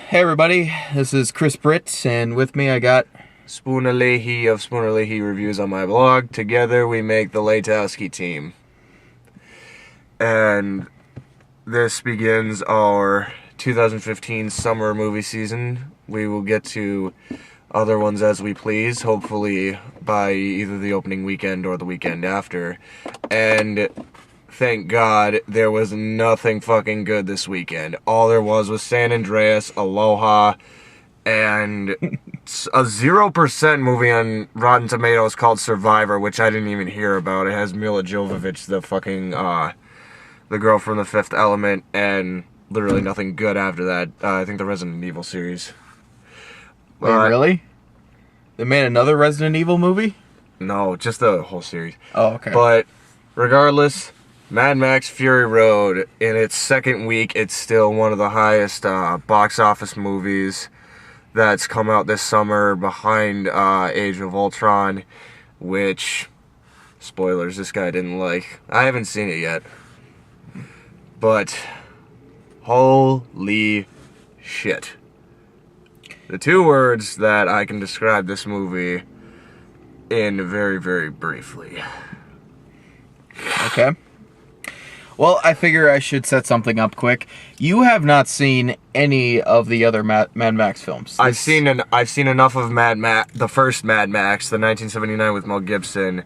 Hey everybody, this is Chris Britt, and with me I got... Spooner Leahy of Spooner Leahy Reviews on my blog. Together we make the Latowski team. And this begins our 2015 summer movie season. We will get to other ones as we please, hopefully by either the opening weekend or the weekend after. And thank God there was nothing fucking good this weekend. All there was San Andreas, Aloha, and a 0% movie on Rotten Tomatoes called Survivor, which I didn't even hear about. It has Mila Jovovich, the fucking, the girl from The Fifth Element, and literally nothing good after that. I think the Resident Evil series. Wait, really? They made another Resident Evil movie? No, just the whole series. Oh, okay. But regardless, Mad Max Fury Road, in its second week, it's still one of the highest box office movies that's come out this summer, behind Age of Ultron, which, spoilers, this guy didn't like. I haven't seen it yet. But, holy shit. The two words that I can describe this movie in very, very briefly. Okay. Well, I figure I should set something up quick. You have not seen any of the other Mad Max films. I've seen enough of the first Mad Max, the 1979 with Mel Gibson,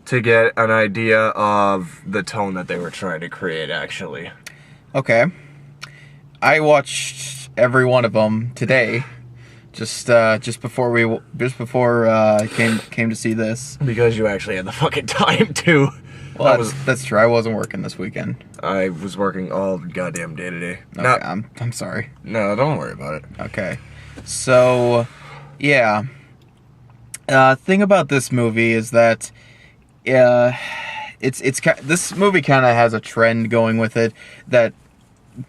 to get an idea of the tone that they were trying to create, actually. Okay. I watched every one of them today, just before I came to see this. Because you actually had the fucking time to. Well, that's true. I wasn't working this weekend. I was working all goddamn day today. Okay, I'm sorry. No, don't worry about it. Okay. So, yeah. Thing about this movie is that this movie kind of has a trend going with it that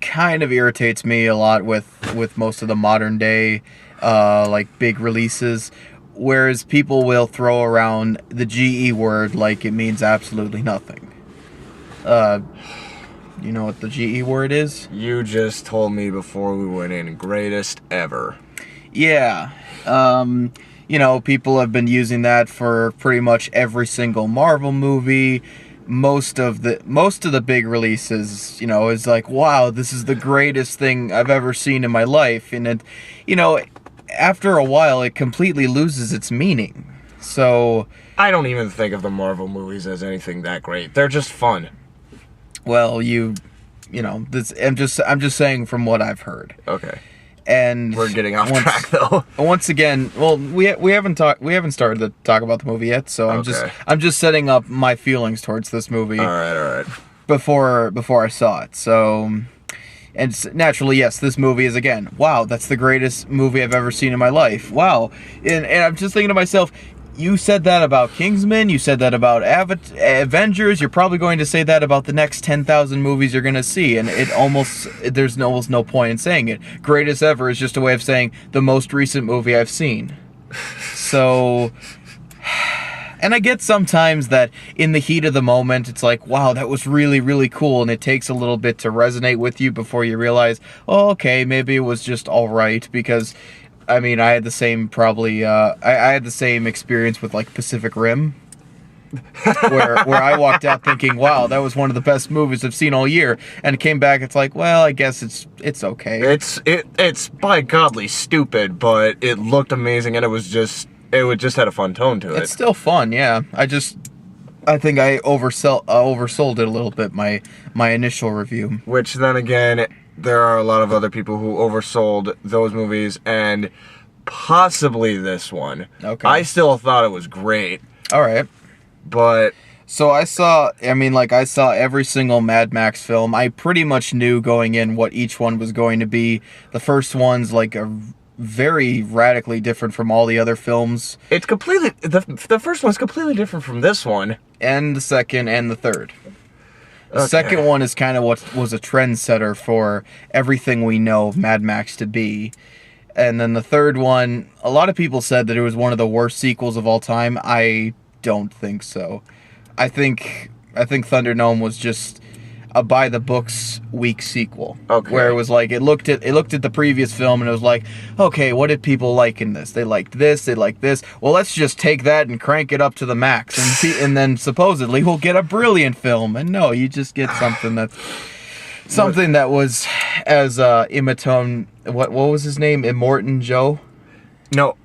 kind of irritates me a lot with most of the modern day like big releases. Whereas people will throw around the GE word like it means absolutely nothing. You know what the GE word is? You just told me before we went in. Greatest ever. Yeah. You know, people have been using that for pretty much every single Marvel movie. Most of the big releases, you know, is like, wow, this is the greatest thing I've ever seen in my life. And it, you know, after a while, it completely loses its meaning. So I don't even think of the Marvel movies as anything that great. They're just fun. Well, you know, this. I'm just saying from what I've heard. Okay. And we're getting off track though. Once again, well, we haven't started to talk about the movie yet, so I'm just setting up my feelings towards this movie. All right. Before I saw it, so. And naturally, yes, this movie is, again, wow, that's the greatest movie I've ever seen in my life. Wow. And I'm just thinking to myself, you said that about Kingsman, you said that about Avengers, you're probably going to say that about the next 10,000 movies you're going to see, and there's almost no point in saying it. Greatest ever is just a way of saying the most recent movie I've seen. So... And I get sometimes that in the heat of the moment, it's like, wow, that was really, really cool. And it takes a little bit to resonate with you before you realize, oh, okay, maybe it was just all right. Because, I mean, I had the same I had the same experience with, like, Pacific Rim. where I walked out thinking, wow, that was one of the best movies I've seen all year. And it came back, it's like, well, I guess it's okay. It's by godly stupid, but it looked amazing and it just had a fun tone to it. It's still fun, yeah. I think I oversold it a little bit, my initial review. Which then again, there are a lot of other people who oversold those movies and possibly this one. Okay. I still thought it was great. All right. But so I saw every single Mad Max film. I pretty much knew going in what each one was going to be. The first one's like a very radically different from all the other films. It's completely... The first one's completely different from this one. And the second and the third. The second one is kind of what was a trendsetter for everything we know of Mad Max to be. And then the third one, a lot of people said that it was one of the worst sequels of all time. I don't think so. I think Thunderdome was just... a by the books weak sequel. Okay. Where it was like it looked at the previous film and it was like, okay, what did people like in this? They liked this, they liked this. Well, let's just take that and crank it up to the max, and then supposedly we'll get a brilliant film. And no, you just get something that was as Imatone. What was his name? Immortan Joe. No,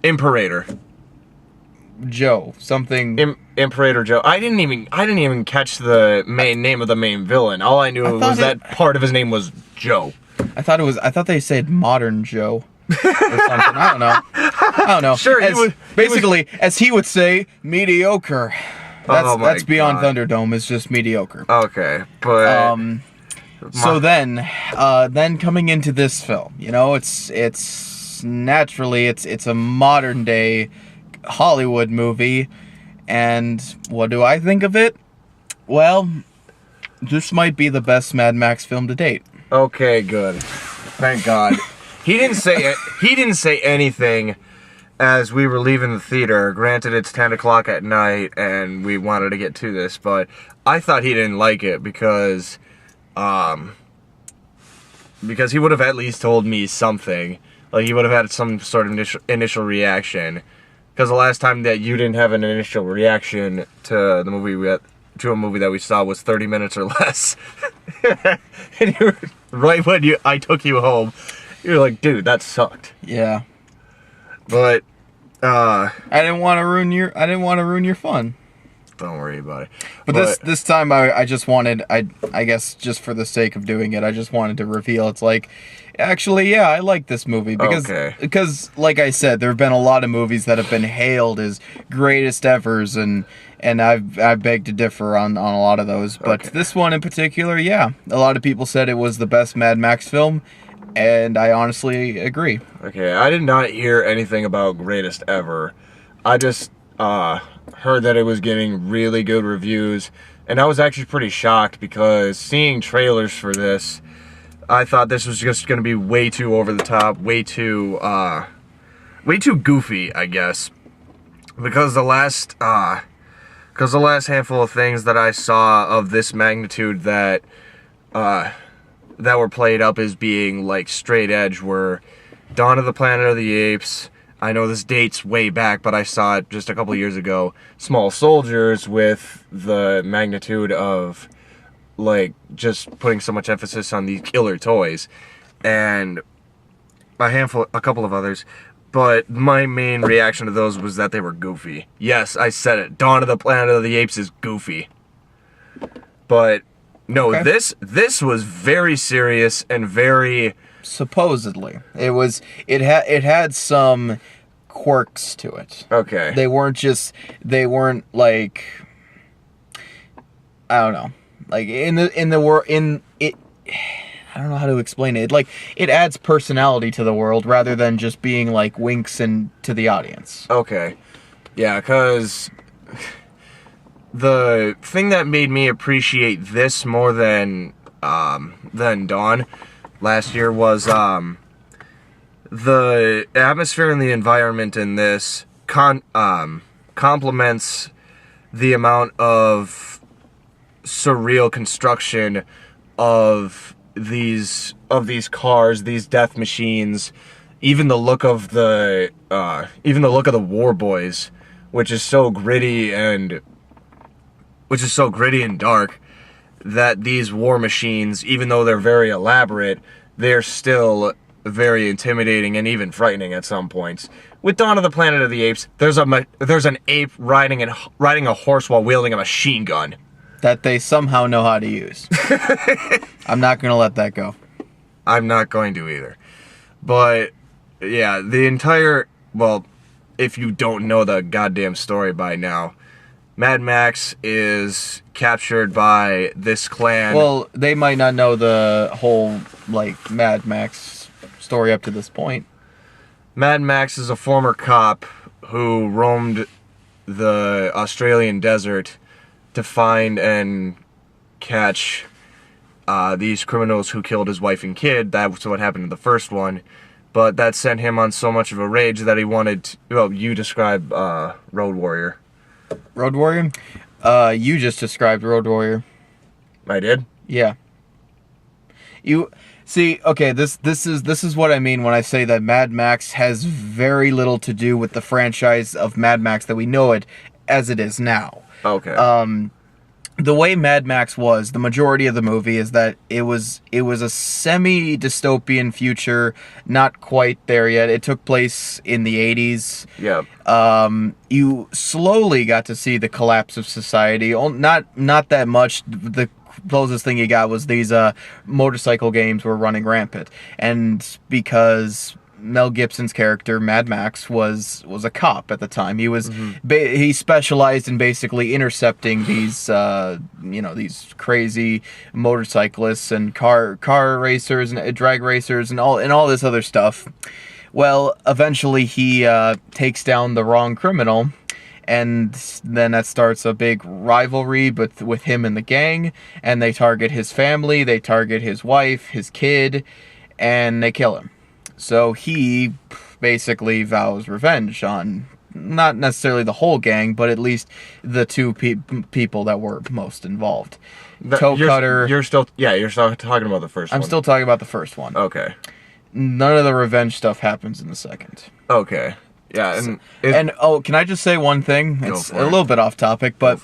Imperator. Joe, something. Imperator Joe. I didn't even catch the main name of the main villain. All I knew was that part of his name was Joe. I thought they said Modern Joe or something. I don't know. Sure. As he would say, mediocre. That's beyond Thunderdome. It's just mediocre. Okay, but so then coming into this film, you know, it's naturally a modern day Hollywood movie, and what do I think of it? Well, this might be the best Mad Max film to date. Okay, good. Thank God. He didn't say anything as we were leaving the theater. Granted, it's 10 o'clock at night, and we wanted to get to this, but I thought he didn't like it because he would have at least told me something. Like, he would have had some sort of initial reaction. Because the last time that you didn't have an initial reaction to a movie that we saw was 30 minutes or less. And right when I took you home, you were like, dude, that sucked. Yeah. But I didn't want to ruin your fun. Don't worry about it. But this time I just wanted, I guess just for the sake of doing it, I just wanted to reveal it's like, actually, yeah, I like this movie because like I said, there have been a lot of movies that have been hailed as greatest evers, and I beg to differ on a lot of those. But this one in particular, yeah, a lot of people said it was the best Mad Max film, and I honestly agree. Okay, I did not hear anything about greatest ever. I just heard that it was getting really good reviews, and I was actually pretty shocked because seeing trailers for this, I thought this was just going to be way too over the top, way too goofy, I guess. Because the last handful of things that I saw of this magnitude that were played up as being like straight edge were Dawn of the Planet of the Apes. I know this dates way back, but I saw it just a couple years ago. Small Soldiers, with the magnitude of like just putting so much emphasis on these killer toys, and a couple of others. But my main reaction to those was that they were goofy. Yes, I said it. Dawn of the Planet of the Apes is goofy. But no, okay. This was very serious and very... Supposedly. It had some quirks to it. Okay. They weren't like, I don't know. Like I don't know how to explain it. Like, it adds personality to the world rather than just being like winks and to the audience. Okay. Yeah, because the thing that made me appreciate this more than Dawn last year was the atmosphere and the environment in this complements the amount of surreal construction of these cars, these death machines, even the look of the War Boys, which is so gritty and dark, that these war machines, even though they're very elaborate, they're still very intimidating and even frightening at some points. With Dawn of the Planet of the Apes, there's an ape riding a horse while wielding a machine gun that they somehow know how to use. I'm not going to let that go. I'm not going to either. But yeah, if you don't know the goddamn story by now, Mad Max is captured by this clan. Well, they might not know the whole, like, Mad Max story up to this point. Mad Max is a former cop who roamed the Australian desert to find and catch these criminals who killed his wife and kid. That's what happened in the first one. But that sent him on so much of a rage that he wanted... you describe Road Warrior. Road Warrior? You just described Road Warrior. I did? Yeah. You see, okay, this is what I mean when I say that Mad Max has very little to do with the franchise of Mad Max that we know it as it is now. Okay. The way Mad Max was, the majority of the movie is that it was a semi-dystopian future, not quite there yet. It took place in the 80s. Yep. You slowly got to see the collapse of society. Not that much. The closest thing you got was these motorcycle games were running rampant, and because Mel Gibson's character Mad Max was a cop at the time, he was he specialized in basically intercepting these these crazy motorcyclists and car racers and drag racers and all this other stuff. Well, eventually he takes down the wrong criminal, and then that starts a big rivalry with him and the gang, and they target his family, they target his wife, his kid, and they kill him. So he basically vows revenge on not necessarily the whole gang, but at least the two people that were most involved. Toe Cutter. You're still talking about the first one. I'm still talking about the first one. Okay. None of the revenge stuff happens in the second. Okay. Yeah, and can I just say one thing? It's a little bit off topic, but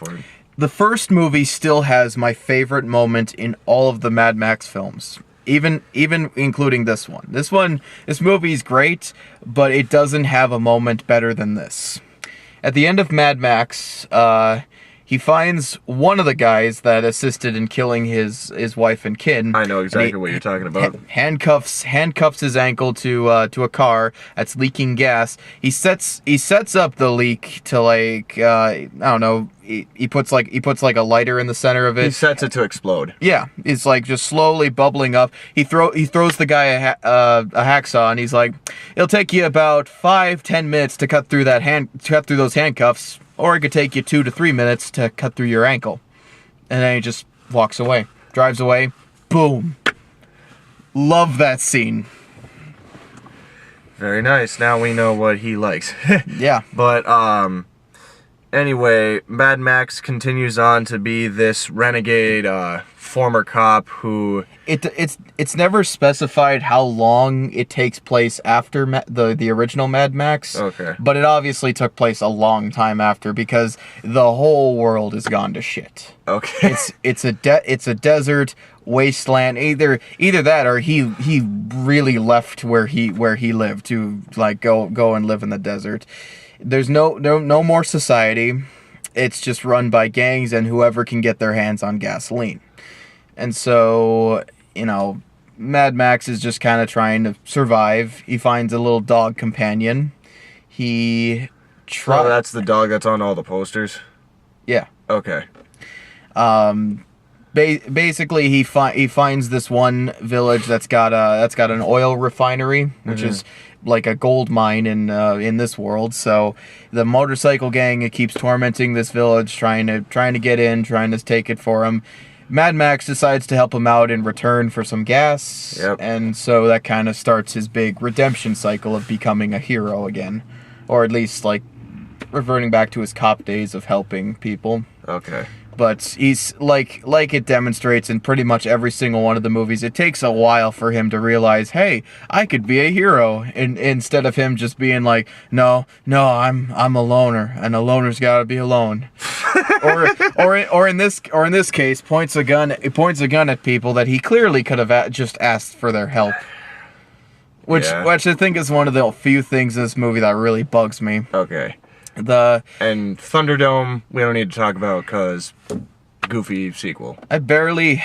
the first movie still has my favorite moment in all of the Mad Max films. Even including this one. This movie's great, but it doesn't have a moment better than this. At the end of Mad Max, he finds one of the guys that assisted in killing his wife and kid. I know exactly what you're talking about. Handcuffs his ankle to a car that's leaking gas. He sets up the leak to like I don't know. He puts like a lighter in the center of it. He sets it to explode. Yeah, it's like just slowly bubbling up. He throws the guy a hacksaw, and he's like, "It'll take you about 5-10 minutes to cut through those handcuffs, or it could take you 2 to 3 minutes to cut through your ankle." And then he just walks away, drives away. Boom. Love that scene. Very nice. Now we know what he likes. Yeah. But anyway, Mad Max continues on to be this renegade former cop who... It's never specified how long it takes place after the original Mad Max. Okay. But it obviously took place a long time after, because the whole world has gone to shit. Okay. It's a desert wasteland. Either that, or he really left where he lived to like go and live in the desert. There's no more society. It's just run by gangs and whoever can get their hands on gasoline. And so, Mad Max is just kind of trying to survive. He finds a little dog companion. Oh, that's the dog that's on all the posters? Yeah. Okay. Basically, he finds this one village that's got an oil refinery, which is like a gold mine in this world. So the motorcycle gang keeps tormenting this village, trying to get in, trying to take it for him. Mad Max decides to help him out in return for some gas. Yep. And so that kind of starts his big redemption cycle of becoming a hero again, or at least like reverting back to his cop days of helping people. Okay. But he's like it demonstrates in pretty much every single one of the movies, it takes a while for him to realize, hey, I could be a hero, instead of him just being like, no, I'm a loner, and a loner's got to be alone. or in this case, points a gun at people that he clearly could have just asked for their help. Which I think is one of the few things in this movie that really bugs me. Okay. And Thunderdome, we don't need to talk about because goofy sequel. I barely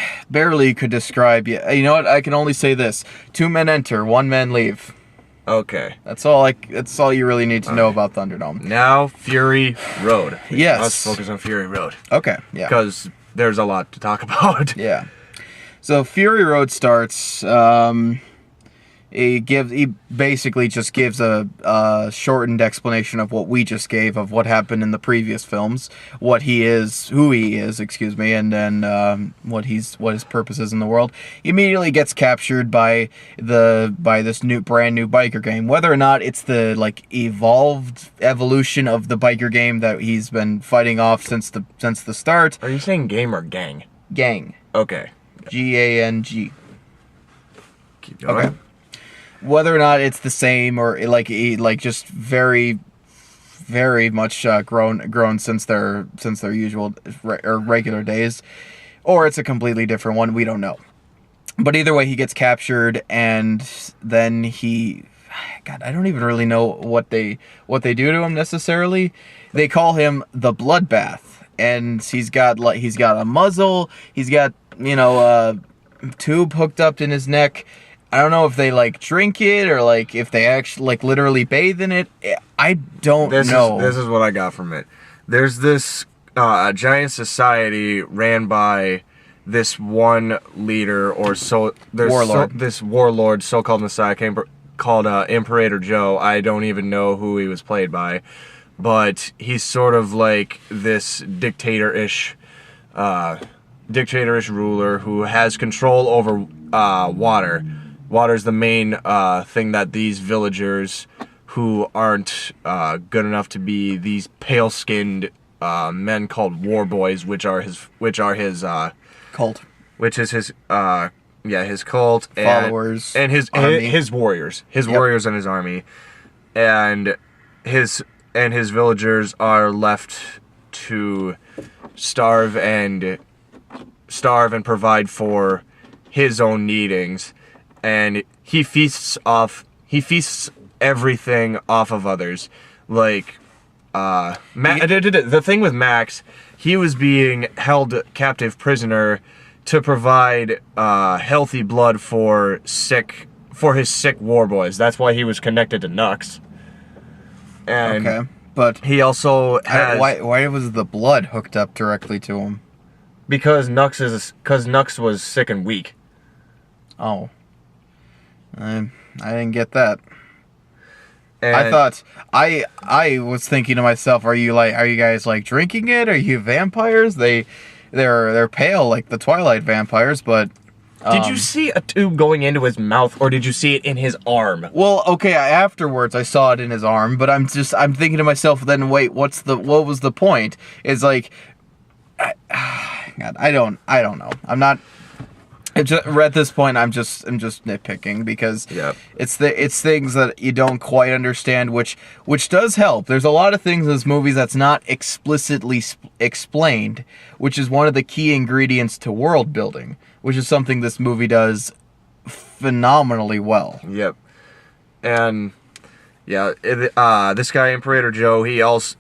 could describe you. You know what? I can only say this: 2 men enter, 1 man leave. Okay. That's all you really need to know about Thunderdome. Now, Fury Road. Yes. Let's focus on Fury Road. Okay. Yeah. Because there's a lot to talk about. Yeah. So Fury Road starts. He basically just gives a shortened explanation of what we just gave of what happened in the previous films, who he is, and then what his purpose is in the world. He immediately gets captured by this brand new biker game. Whether or not it's the evolution of the biker game that he's been fighting off since the start. Are you saying game or gang? Gang. Okay. Gang. Keep going. Okay. Whether or not it's the same or just very, very much grown since their usual or regular days, or it's a completely different one, we don't know. But either way, he gets captured, and then God, I don't even really know what they do to him necessarily. They call him the Bloodbath, and he's got a muzzle, he's got a tube hooked up in his neck. I don't know if they drink it or if they actually literally bathe in it. I don't know. This is what I got from it. There's this giant society ran by this one leader or so. There's Warlord. This warlord, so-called Messiah, called Imperator Joe. I don't even know who he was played by, but he's sort of like this dictator-ish ruler who has control over water. Water's the main thing that these villagers who aren't good enough to be these pale-skinned men called war boys, which are his Cult. Which is his cult Followers and his army. his warriors, Yep. warriors and his army, and his villagers are left to starve and provide for his own needings. And he feasts everything off of others. The thing with Max, he was being held captive prisoner to provide healthy blood for his sick war boys. That's why he was connected to Nux. And okay, but he also has why was the blood hooked up directly to him? because Nux was sick and weak. Oh. I didn't get that. And I thought I was thinking to myself, are you guys drinking it? Are you vampires? They're pale like the Twilight vampires, but did you see a tube going into his mouth, or did you see it in his arm? well, okay, afterwards I saw it in his arm, but I'm thinking to myself, then wait, what was the point? It's God, I don't know. At this point, I'm just nitpicking because Yep. it's things that you don't quite understand, which does help. There's a lot of things in this movie that's not explicitly explained, which is one of the key ingredients to world building, which is something this movie does phenomenally well. Yep. And this guy Imperator Joe, he also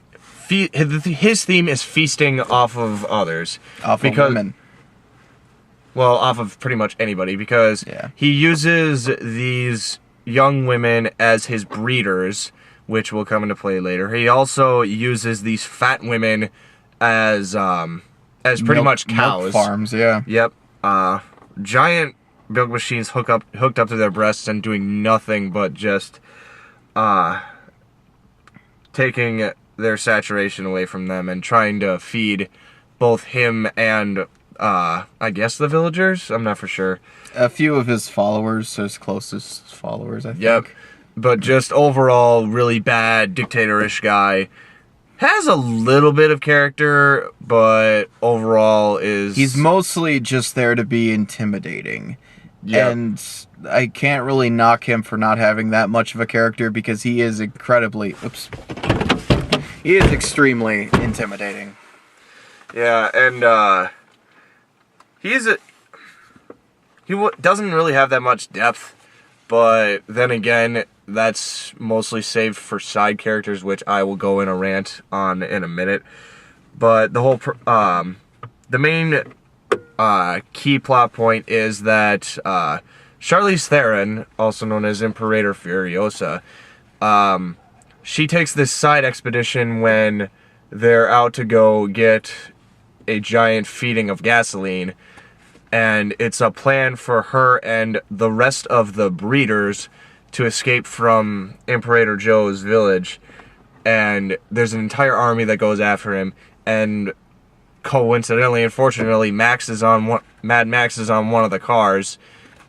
his theme is feasting off of others, Off of women. Well, off of pretty much anybody, because Yeah. he uses these young women as his breeders, which will come into play later. He also uses these fat women as pretty much cows. Milk farms, yeah. Yep. Giant milk machines hooked up to their breasts and doing nothing but just taking their saturation away from them and trying to feed both him and I guess the villagers? I'm not for sure. A few of his followers, his closest followers, I think. Yep. But just overall, really bad, dictator-ish guy. Has a little bit of character, but overall is... He's mostly just there to be intimidating. Yep. And I can't really knock him for not having that much of a character because he is he is extremely intimidating. Yeah, and he doesn't really have that much depth, but then again, that's mostly saved for side characters, which I will go in a rant on in a minute. But the whole, the main key plot point is that Charlize Theron, also known as Imperator Furiosa, she takes this side expedition when they're out to go get a giant feeding of gasoline, and it's a plan for her and the rest of the breeders to escape from Imperator Joe's village, and there's an entire army that goes after him, and coincidentally, unfortunately, Mad Max is on one of the cars,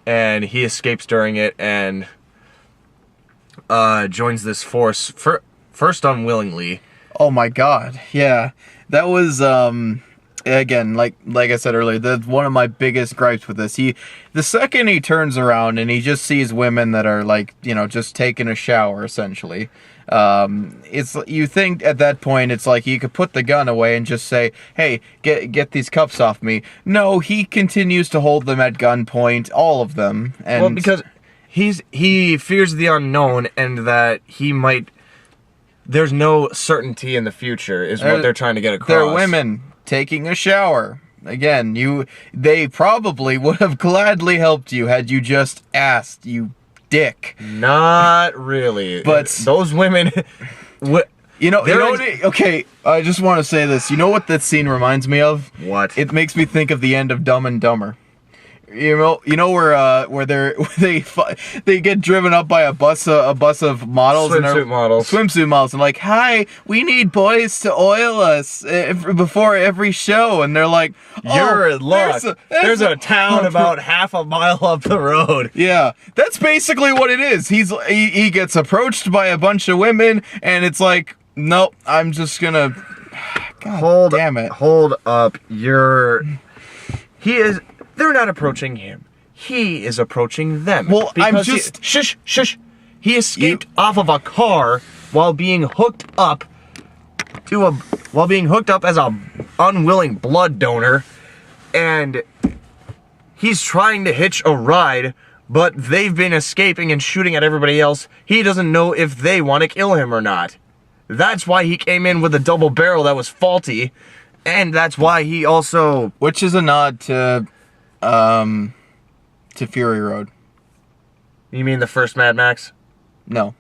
and he escapes during it and joins this force first unwillingly. Oh my god, yeah. That was again, like I said earlier, that's one of my biggest gripes with this. The second he turns around and he just sees women that are like, just taking a shower essentially. It's, you think at that point it's like he could put the gun away and just say, "Hey, get these cuffs off me." No, he continues to hold them at gunpoint, all of them. And well, because he fears the unknown and that he might. There's no certainty in the future, is what they're trying to get across. They're women taking a shower. Again, they probably would have gladly helped you had you just asked, you dick. Not really. But those women... Okay, I just want to say this. You know what that scene reminds me of? What? It makes me think of the end of Dumb and Dumber. You know where they get driven up by a bus of models, swimsuit models, and like, "Hi, we need boys to oil us before every show," and they're like, "Oh, you're in luck. There's a town about half a mile up the road." Yeah, that's basically what it is. He gets approached by a bunch of women, and it's like, "Nope, I'm just gonna." God damn it! Hold up, They're not approaching him. He is approaching them. Well, shush. He escaped off of a car while being hooked up as a unwilling blood donor, and he's trying to hitch a ride, but they've been escaping and shooting at everybody else. He doesn't know if they want to kill him or not. That's why he came in with a double barrel that was faulty, and that's why he also... Which is a nod to Fury Road. You mean the first Mad Max? No.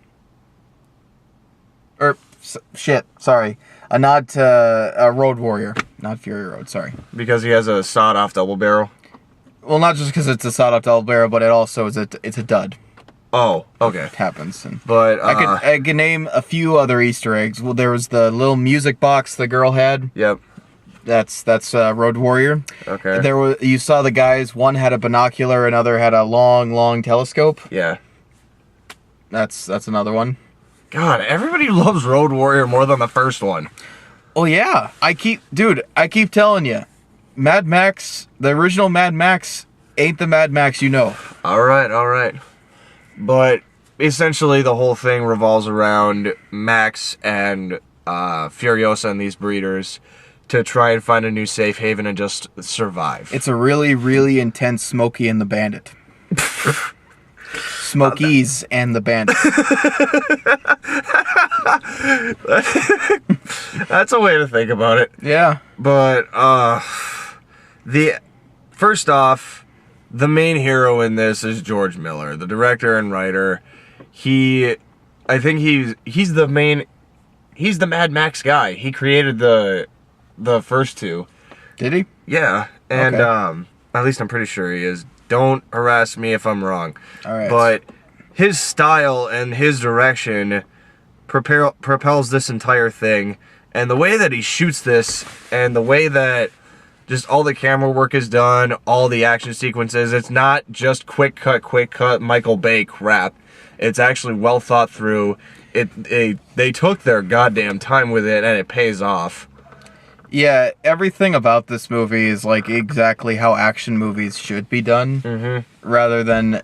Sorry. A nod to Road Warrior, not Fury Road, sorry. Because he has a sawed-off double barrel? Well, not just because it's a sawed-off double barrel, but it also is it's a dud. Oh, okay. It happens. But I could name a few other Easter eggs. Well, there was the little music box the girl had. Yep. That's Road Warrior. Okay. You saw the guys. One had a binocular, another had a long telescope. Yeah. That's another one. God, everybody loves Road Warrior more than the first one. Oh yeah, I keep telling you, Mad Max, the original Mad Max, ain't the Mad Max you know. All right. But essentially, the whole thing revolves around Max and Furiosa and these breeders to try and find a new safe haven and just survive. It's a really intense Smokey and the Bandit. Smokies and the Bandit. That's a way to think about it. Yeah. But first off, the main hero in this is George Miller, the director and writer. I think he's the Mad Max guy. He created the first two. Did he? Yeah, and okay. At least I'm pretty sure he is. Don't harass me if I'm wrong. All right. But his style and his direction propels this entire thing, and the way that he shoots this, and the way that just all the camera work is done, all the action sequences, it's not just quick cut Michael Bay crap. It's actually well thought through. They took their goddamn time with it, and it pays off. Yeah, everything about this movie is like exactly how action movies should be done. Mm-hmm. Rather than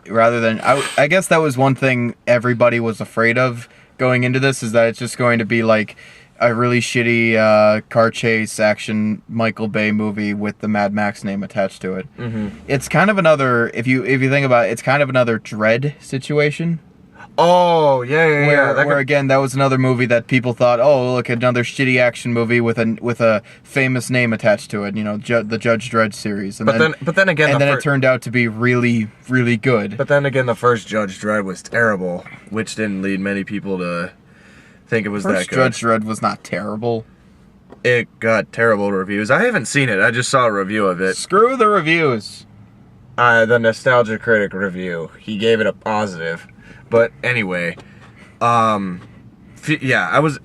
I guess that was one thing everybody was afraid of going into this, is that it's just going to be like a really shitty car chase action Michael Bay movie with the Mad Max name attached to it. Mm-hmm. It's kind of another, if you think about it, it's kind of another Dread situation. Oh, yeah. Where again, that was another movie that people thought, oh, look, another shitty action movie with a famous name attached to it. You know, the Judge Dredd series. And then it turned out to be really, really good. But then again, the first Judge Dredd was terrible, which didn't lead many people to think it was that good. Judge Dredd was not terrible. It got terrible reviews. I haven't seen it. I just saw a review of it. Screw the reviews. The Nostalgia Critic review. He gave it a positive. But anyway, yeah, I was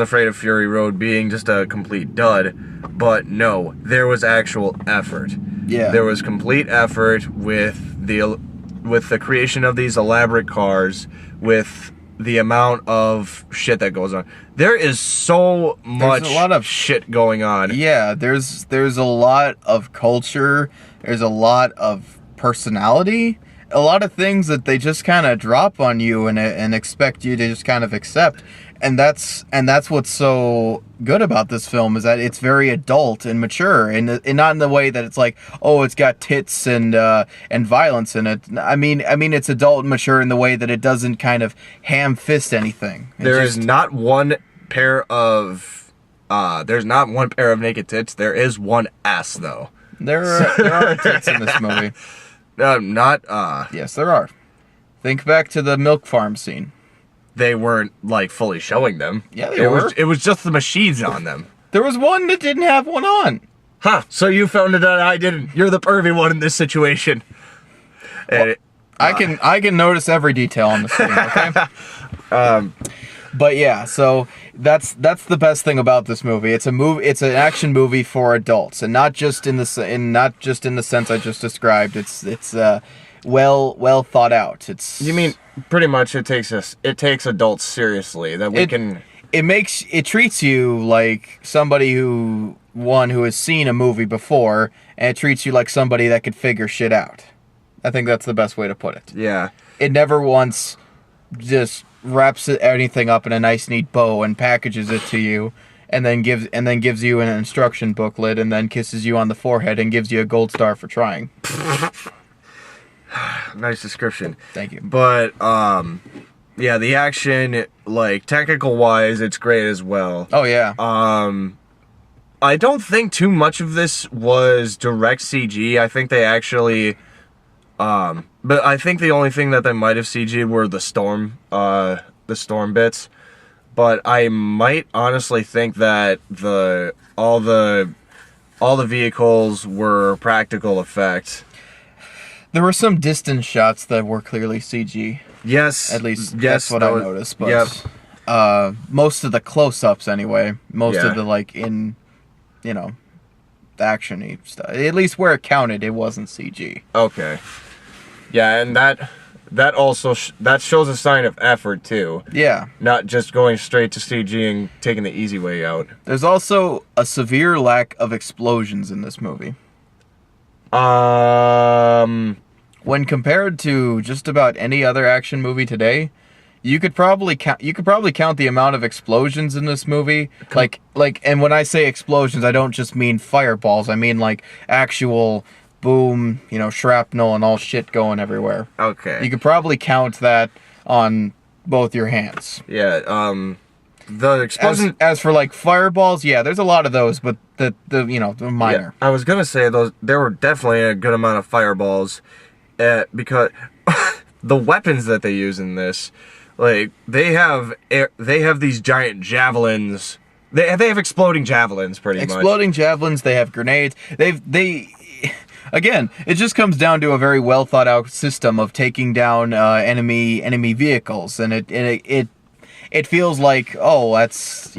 afraid of Fury Road being just a complete dud, but no, there was actual effort. Yeah. There was complete effort with the creation of these elaborate cars, with the amount of shit that goes on. There is so much a lot of shit going on. Yeah, there's a lot of culture. There's a lot of personality. A lot of things that they just kind of drop on you and expect you to just kind of accept. And that's what's so good about this film, is that it's very adult and mature, and not in the way that it's like, oh, it's got tits and violence in it. I mean it's adult and mature in the way that it doesn't kind of ham fist anything. There's not one pair of naked tits. There is one ass though. There are tits in this movie. Yes, there are. Think back to the milk farm scene. They weren't like fully showing them. Yeah, they were. It was just the machines on them. There was one that didn't have one on. Huh. So you found it out, I didn't. You're the pervy one in this situation. Well, I can notice every detail on the screen, okay? But yeah, so that's the best thing about this movie. It's an action movie for adults, and not just in the sense I just described. It's well thought out. You mean pretty much it takes adults seriously, that we can. It treats you like somebody who has seen a movie before, and it treats you like somebody that could figure shit out. I think that's the best way to put it. Yeah. It never once just wraps anything up in a nice neat bow and packages it to you, and then gives you an instruction booklet, and then kisses you on the forehead and gives you a gold star for trying. Nice description. Thank you. But yeah, the action, like technical wise, it's great as well. Oh yeah. I don't think too much of this was direct CG. I think they actually but I think the only thing that they might have CG'd were the storm bits. But I might honestly think that all the vehicles were practical effects. There were some distance shots that were clearly CG. Yes. At least that's what I noticed. But yep. Most of the close-ups anyway. Most of the the action-y stuff. At least where it counted, it wasn't CG. Okay. Yeah, and that also that shows a sign of effort too. Yeah. Not just going straight to CG and taking the easy way out. There's also a severe lack of explosions in this movie. When compared to just about any other action movie today, you could probably count the amount of explosions in this movie. And when I say explosions, I don't just mean fireballs. I mean like actual boom, shrapnel and all shit going everywhere. Okay. You could probably count that on both your hands. Yeah, the explosion. As for like fireballs, yeah, there's a lot of those, but the minor. Yeah, I was gonna say there were definitely a good amount of fireballs, because the weapons that they use in this, like they have these giant javelins. They have exploding javelins, pretty much. Exploding javelins. They have grenades. Again, it just comes down to a very well thought out system of taking down enemy vehicles, and it feels like, oh, that's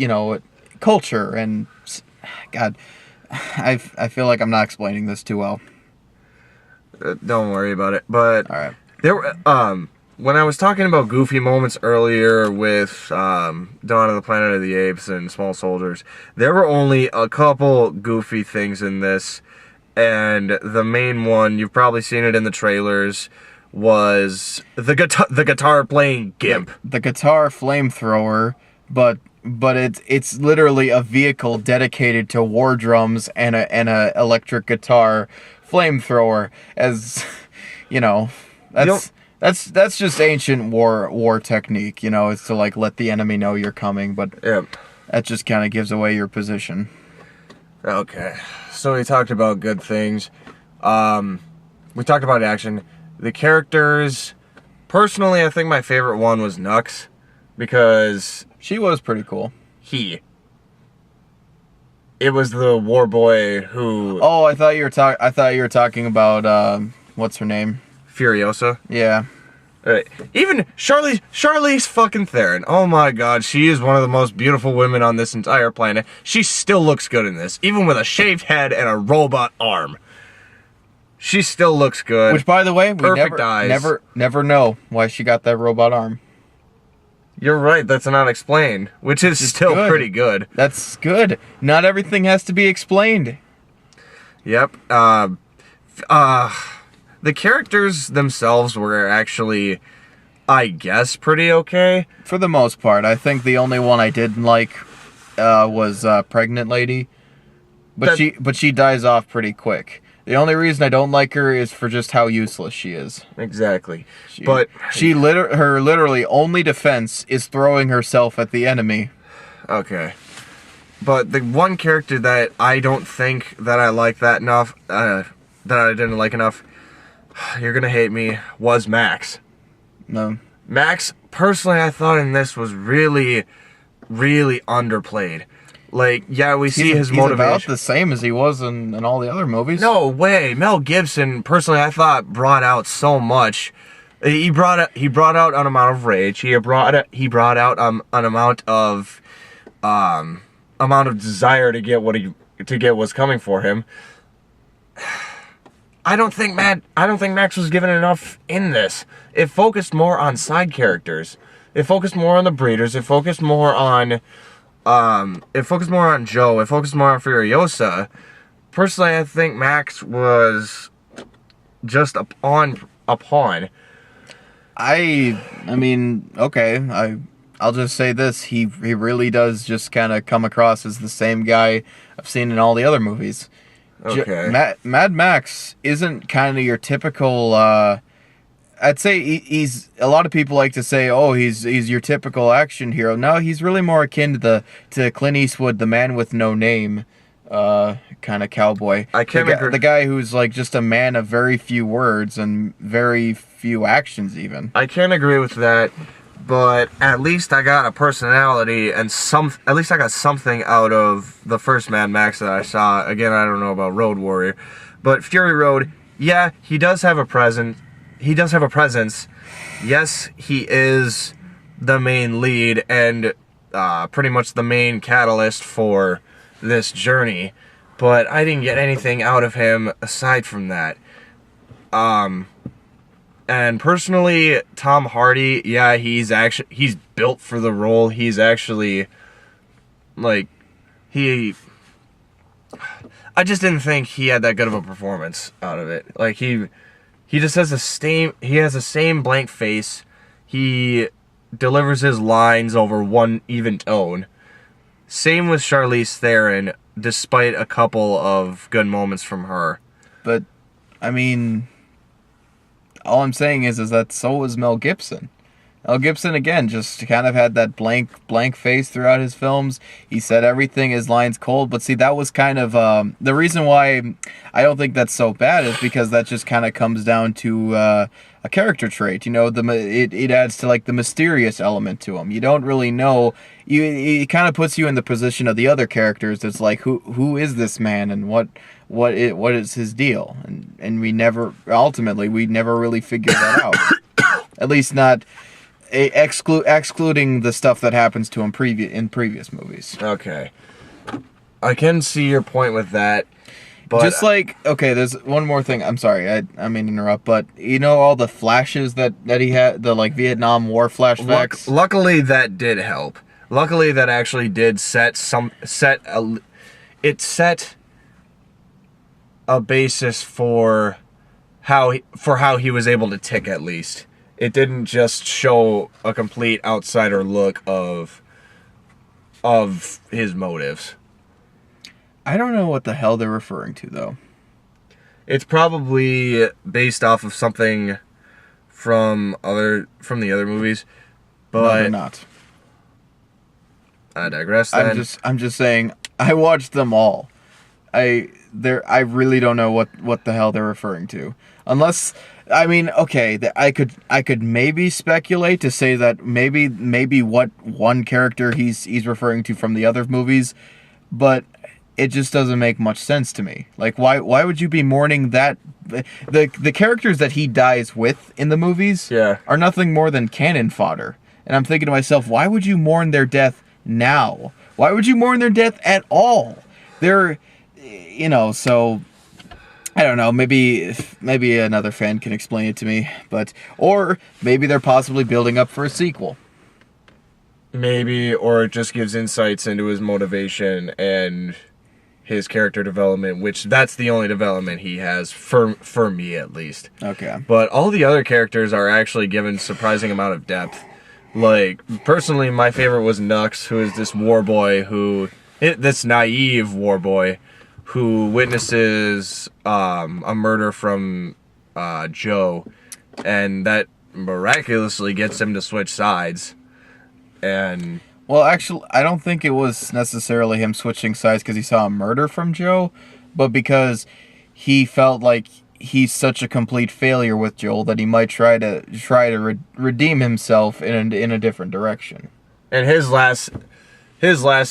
culture, and God, I feel like I'm not explaining this too well. Don't worry about it. But all right. There were when I was talking about goofy moments earlier with Dawn of the Planet of the Apes and Small Soldiers, there were only a couple goofy things in this. And the main one, you've probably seen it in the trailers, was the guitar playing gimp. The guitar flamethrower, but it's literally a vehicle dedicated to war drums and a electric guitar flamethrower. As that's just ancient war technique. It's to like let the enemy know you're coming, but that just kind of gives away your position. Okay. So we talked about good things. We talked about action. The characters, personally, I think my favorite one was Nux, because she was pretty cool. It was the war boy who. Oh, I thought you were talking about what's her name? Furiosa. Yeah. Even Charlize fucking Theron. Oh my god, she is one of the most beautiful women on this entire planet. She still looks good in this, even with a shaved head and a robot arm. She still looks good. Which, by the way, we Perfect eyes. never know why she got that robot arm. You're right, that's not explained, which is still good. pretty good. That's good. Not everything has to be explained. Yep. The characters themselves were actually, I guess, pretty okay. For the most part. I think the only one I didn't like was Pregnant Lady. But she dies off pretty quick. The only reason I don't like her is for just how useless she is. Exactly. Her literally only defense is throwing herself at the enemy. Okay. But the one character that I don't think that I like that enough, that I didn't like enough, you're gonna hate me, was Max. No. Max, personally, I thought in this was really, really underplayed. Like, yeah, we see his motivation. He's about the same as he was in all the other movies. No way. Mel Gibson, personally, I thought brought out so much. He brought out an amount of rage. He brought out an amount of desire to get what's coming for him. I don't think Max was given enough in this. It focused more on side characters. It focused more on the breeders. It focused more on Joe. It focused more on Furiosa. Personally, I think Max was just a pawn. I mean, okay. I'll just say this: he really does just kind of come across as the same guy I've seen in all the other movies. Okay. Mad Max isn't kind of your typical. I'd say he's. A lot of people like to say, "Oh, he's your typical action hero." No, he's really more akin to Clint Eastwood, the man with no name, kind of cowboy. I can't remember the guy who's like just a man of very few words and very few actions. Even I can't agree with that, but at least I got a personality and at least I got something out of the first Mad Max that I saw. Again, I don't know about Road Warrior, but Fury Road, yeah, he does have a presence. Yes, he is the main lead and pretty much the main catalyst for this journey, but I didn't get anything out of him aside from that. And personally, Tom Hardy, yeah, he's built for the role. He's actually, like, I just didn't think he had that good of a performance out of it. Like, he just has the same blank face. He delivers his lines over one even tone. Same with Charlize Theron, despite a couple of good moments from her. But, I mean, all I'm saying is that so was Mel Gibson. Mel Gibson, again, just kind of had that blank face throughout his films. He said everything, his lines cold. But see, that was kind of the reason why I don't think that's so bad is because that just kind of comes down to a character trait. You know, it adds to like the mysterious element to him. You don't really know. It kind of puts you in the position of the other characters. It's like who is this man and what is his deal? And we never really figured that out. At least not. Excluding the stuff that happens to him in previous movies. Okay. I can see your point with that, but just like, okay, there's one more thing. I'm sorry, I mean to interrupt, but you know all the flashes that he had, the like Vietnam War flashbacks? Luckily that did help. Luckily that actually did set a basis for how he was able to tick at least. It didn't just show a complete outsider look of his motives. I don't know what the hell they're referring to, though. It's probably based off of something from the other movies, but no, they're not. I digress. Then I'm just saying I watched them all. I really don't know what the hell they're referring to, unless. I mean, okay, I could maybe speculate to say that maybe what one character he's referring to from the other movies, but it just doesn't make much sense to me. Like, why would you be mourning that? The characters that he dies with in the movies are nothing more than cannon fodder. And I'm thinking to myself, why would you mourn their death now? Why would you mourn their death at all? They're, so... I don't know, maybe another fan can explain it to me, or maybe they're possibly building up for a sequel. Maybe, or it just gives insights into his motivation and his character development, which that's the only development he has, for me at least. Okay. But all the other characters are actually given surprising amount of depth. Like, personally, my favorite was Nux, who is this war boy this naive war boy who witnesses a murder from Joe, and that miraculously gets him to switch sides. And Well, actually, I don't think it was necessarily him switching sides because he saw a murder from Joe, but because he felt like he's such a complete failure with Joel that he might try to redeem himself in a different direction. and his last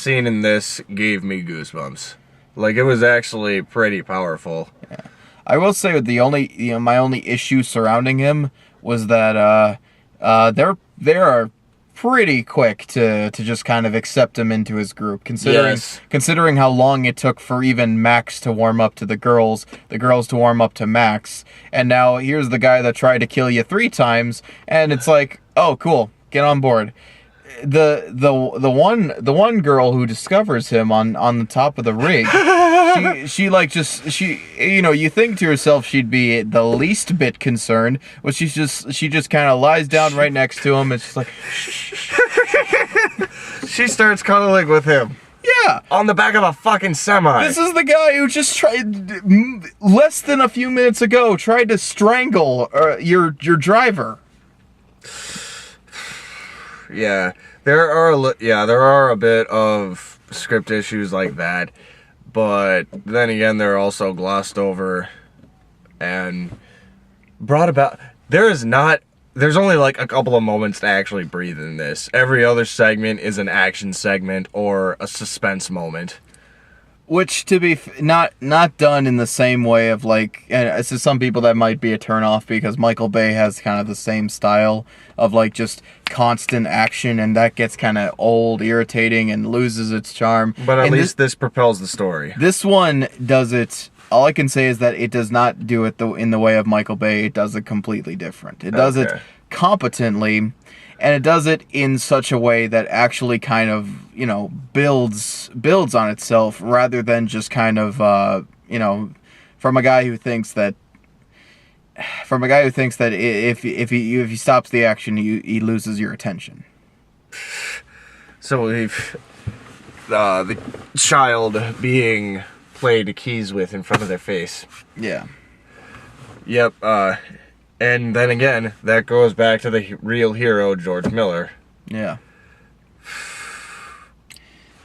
scene in this gave me goosebumps. Like, it was actually pretty powerful. I will say my only issue surrounding him was that they are pretty quick to just kind of accept him into his group, considering how long it took for even Max to warm up to the girls to warm up to Max, and now here's the guy that tried to kill you 3 times, and it's like, oh, cool, get on board. The one girl who discovers him on the top of the rig, she you think to yourself she'd be the least bit concerned, but she just kind of lies down right next to him and she's like, She starts cuddling with him yeah, on the back of a fucking semi. this is the guy who just tried less than a few minutes ago tried to strangle your driver. Yeah, there are a bit of script issues like that, but then again, they're also glossed over and brought about. There's only like a couple of moments to actually breathe in this. Every other segment is an action segment or a suspense moment. Which, to be not done in the same way of like, and to some people that might be a turnoff because Michael Bay has kind of the same style of like just constant action, and that gets kind of old, irritating, and loses its charm. But at least this propels the story. This one does it. All I can say is that it does not do it in the way of Michael Bay. It does it completely different. It does it competently. And it does it in such a way that actually kind of, builds on itself rather than just kind of, from a guy who thinks that if he stops the action, he loses your attention. So we've the child being played keys with in front of their face. Yeah. Yep. And then again, that goes back to the real hero, George Miller. Yeah.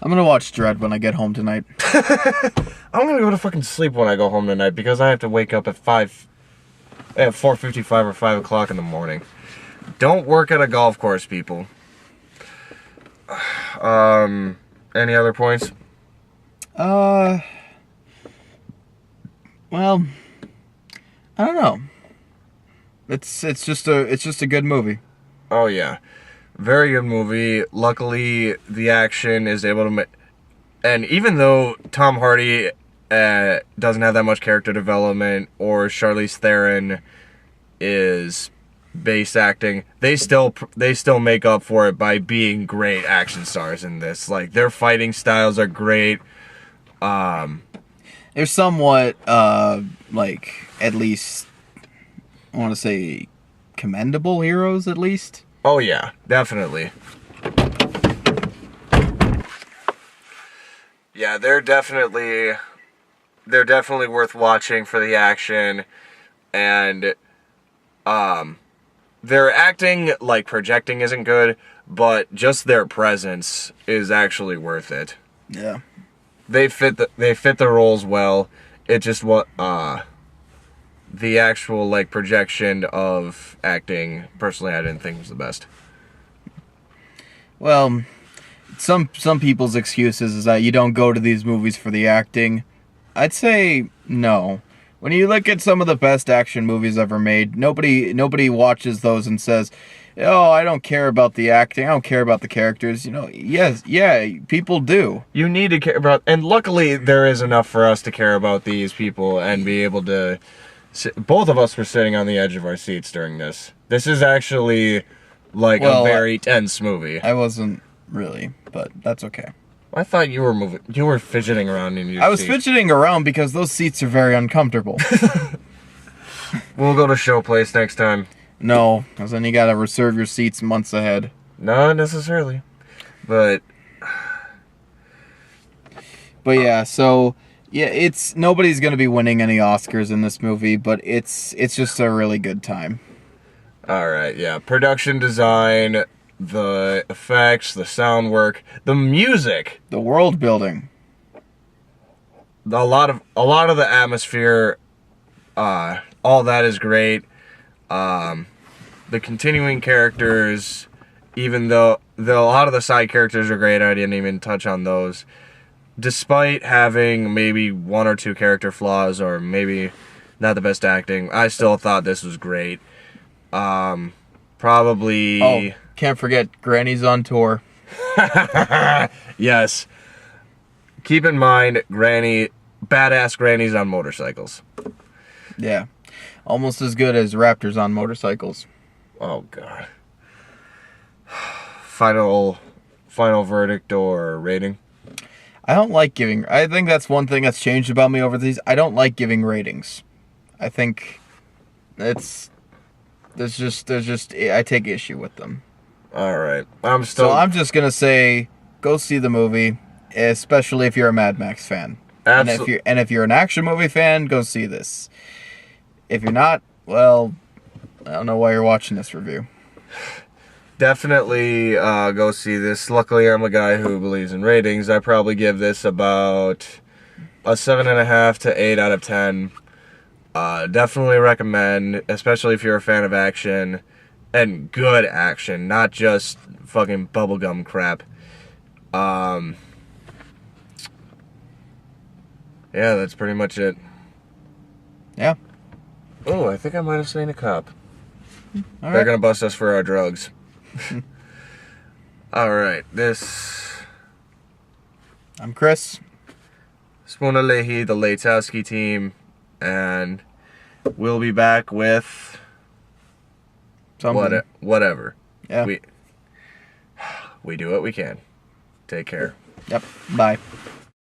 I'm gonna watch Dredd when I get home tonight. I'm gonna go to fucking sleep when I go home tonight because I have to wake up at 4:55 or 5 o'clock in the morning. Don't work at a golf course, people. Any other points? Well, I don't know. It's just a good movie. Oh yeah, very good movie. Luckily, the action is able to and even though Tom Hardy doesn't have that much character development, or Charlize Theron is base acting, they still make up for it by being great action stars in this. Like, their fighting styles are great. They're somewhat like, at least I want to say commendable heroes, at least. Oh yeah, definitely. Yeah, they're definitely worth watching for the action, and their acting, like, projecting isn't good, but just their presence is actually worth it. Yeah. They fit the roles well. It just the actual, like, projection of acting, personally, I didn't think was the best. Well, some people's excuses is that you don't go to these movies for the acting. I'd say no. When you look at some of the best action movies ever made, nobody watches those and says, "Oh, I don't care about the acting. I don't care about the characters." Yes, yeah, people do. You need to care about, and luckily there is enough for us to care about these people and be able to. Both of us were sitting on the edge of our seats during this. This is actually like a very tense movie. I wasn't really, but that's okay. I thought you were moving. You were fidgeting around in your I was seat. fidgeting around because those seats are very uncomfortable. We'll go to show place next time. No, because then you gotta reserve your seats months ahead. Not necessarily, but yeah, so yeah, it's nobody's gonna be winning any Oscars in this movie, but it's just a really good time. all right. Yeah, production design, the effects, the sound work, the music. The world building. A lot of the atmosphere, all that is great. The continuing characters, even though a lot of the side characters are great, I didn't even touch on those. Despite having maybe one or two character flaws or maybe not the best acting, I still thought this was great. Probably. Oh, can't forget Granny's on tour. Yes. Keep in mind, badass grannies on motorcycles. Yeah, almost as good as Raptors on motorcycles. Oh God. Final verdict or rating? I don't like giving. I think that's one thing that's changed about me over these. I don't like giving ratings. I think there's just I take issue with them. All right. So I'm just gonna say, go see the movie, especially if you're a Mad Max fan. And if you're an action movie fan, go see this. If you're not, well, I don't know why you're watching this review. Definitely go see this. Luckily, I'm a guy who believes in ratings. I probably give this about a 7.5 to 8 out of 10. Definitely recommend, especially if you're a fan of action and good action, not just fucking bubblegum crap. Yeah, that's pretty much it. Yeah. Oh, I think I might have seen a cop. All They're right. gonna bust us for our drugs. All right, I'm Chris. Spona Leahy, the Latowski team, and we'll be back with Something. whatever. Yeah. We do what we can. Take care. Yep. Bye.